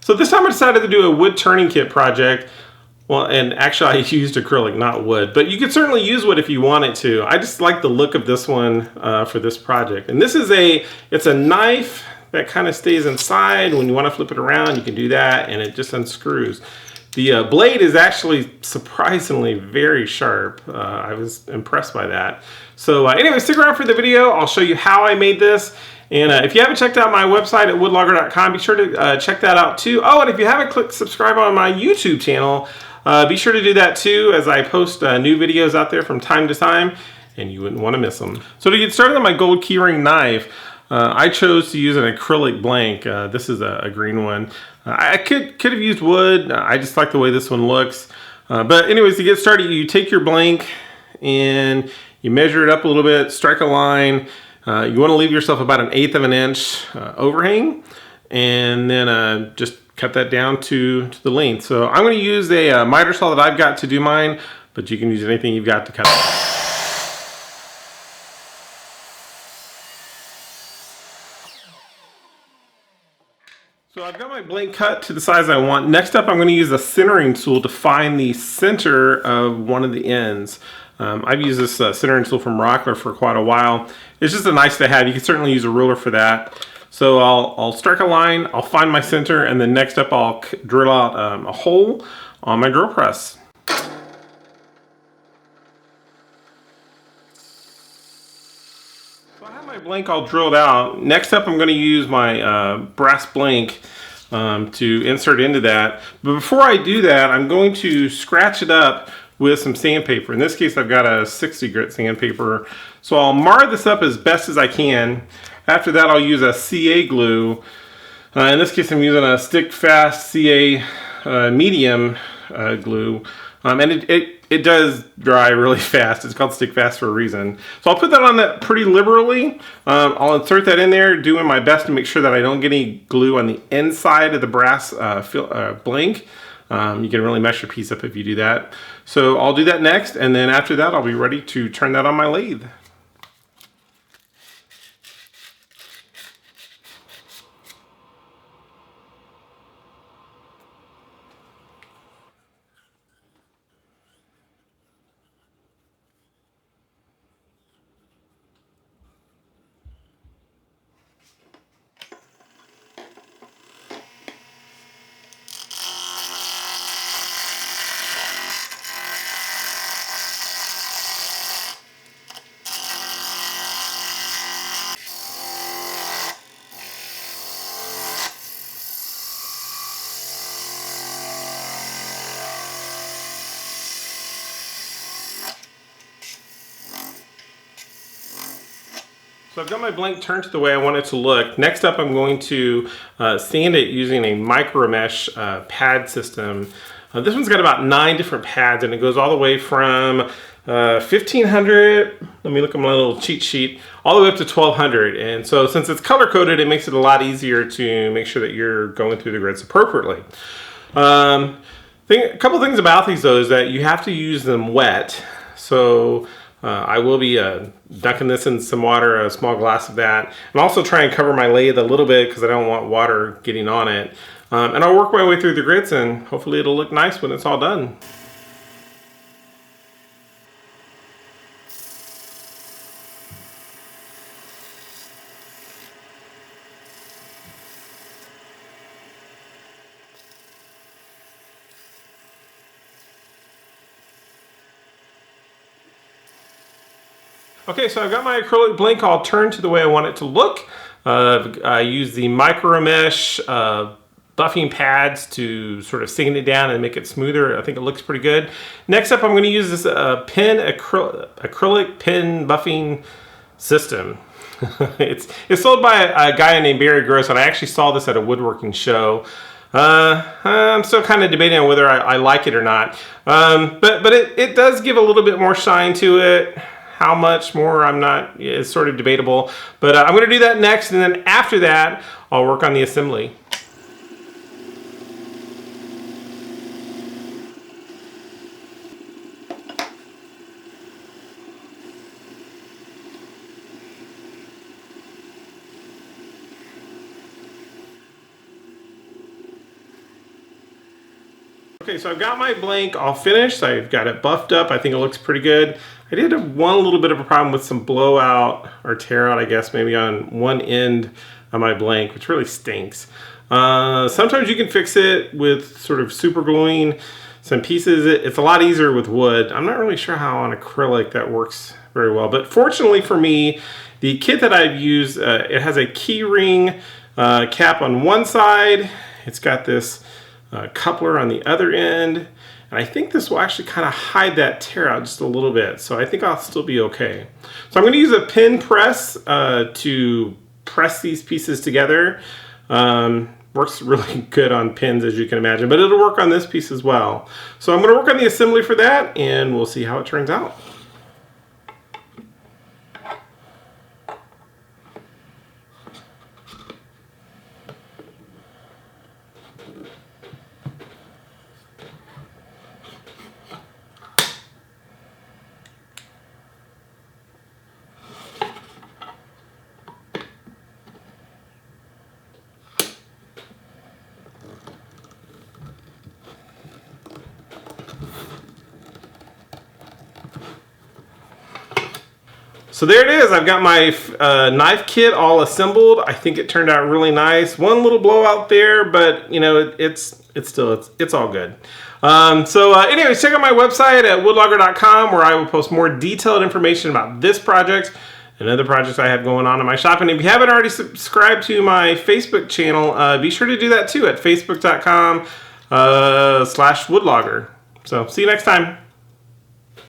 So this time I decided to do a wood turning kit project. Well, and actually I used acrylic, not wood, but you could certainly use wood if you wanted to. I just like the look of this one for this project. And this is it's a knife that kind of stays inside. When you want to flip it around, you can do that, and it just unscrews. The blade is actually surprisingly very sharp. I was impressed by that. So anyway, stick around for the video. I'll show you how I made this. And if you haven't checked out my website at woodlogger.com, be sure to check that out too. Oh, and if you haven't clicked subscribe on my YouTube channel, be sure to do that too, as I post new videos out there from time to time, and you wouldn't want to miss them. So to get started on my gold keyring knife, I chose to use an acrylic blank. This is a green one. I could have used wood. I just like the way this one looks. But anyways, to get started, you take your blank and you measure it up a little bit, strike a line. You want to leave yourself about 1/8 of an inch overhang, and then just cut that down to the length. So I'm going to use a miter saw that I've got to do mine, but you can use anything you've got to cut. So I've got my blank cut to the size I want. Next up, I'm going to use a centering tool to find the center of one of the ends. I've used this centering tool from Rockler for quite a while. It's just a nice to have. You can certainly use a ruler for that. So I'll strike a line, I'll find my center, and then next up I'll drill out a hole on my drill press. So I have my blank all drilled out. Next up I'm going to use my brass blank to insert into that. But before I do that, I'm going to scratch it up with some sandpaper. In this case, I've got a 60 grit sandpaper. So I'll mar this up as best as I can. After that, I'll use a CA glue. In this case, I'm using a stick fast CA medium glue. And it does dry really fast. It's called stick fast for a reason. So I'll put that on that pretty liberally. I'll insert that in there, doing my best to make sure that I don't get any glue on the inside of the brass blank. You can really mess your piece up if you do that. So I'll do that next, and then after that I'll be ready to turn that on my lathe. So I've got my blank turned to the way I want it to look. Next up, I'm going to sand it using a micro mesh pad system. This one's got about 9 different pads, and it goes all the way from 1500, let me look at my little cheat sheet, all the way up to 1200. And so since it's color coded, it makes it a lot easier to make sure that you're going through the grids appropriately. A couple things about these though is that you have to use them wet. So I will be dunking this in some water, a small glass of that, and also try and cover my lathe a little bit because I don't want water getting on it. And I'll work my way through the grits, and hopefully it'll look nice when it's all done. Okay, so I've got my acrylic blank all turned to the way I want it to look. I use the micro mesh buffing pads to sort of sand it down and make it smoother. I think it looks pretty good. Next up, I'm going to use this acrylic pin buffing system. It's sold by a guy named Barry Gross, and I actually saw this at a woodworking show. I'm still kind of debating on whether I like it or not. But it does give a little bit more shine to it. How much more, it's sort of debatable. But I'm going to do that next, and then after that, I'll work on the assembly. Okay, so I've got my blank all finished. I've got it buffed up. I think it looks pretty good. I did have one little bit of a problem with some blowout or tear out, I guess, maybe on one end of my blank, which really stinks. Sometimes you can fix it with sort of super gluing some pieces. It's a lot easier with wood. I'm not really sure how on acrylic that works very well, but fortunately for me, the kit that I've used, it has a key ring cap on one side. It's got this coupler on the other end, and I think this will actually kind of hide that tear out just a little bit, so I think I'll still be okay. So I'm going to use a pin press to press these pieces together. Works really good on pins, as you can imagine, but it'll work on this piece as well. So I'm going to work on the assembly for that, and we'll see how it turns out. So there it is. I've got my knife kit all assembled. I think it turned out really nice. One little blowout there, but you know, it's all good. Anyways, check out my website at woodlogger.com, where I will post more detailed information about this project and other projects I have going on in my shop. And if you haven't already subscribed to my Facebook channel, be sure to do that too at facebook.com/woodlogger. So see you next time.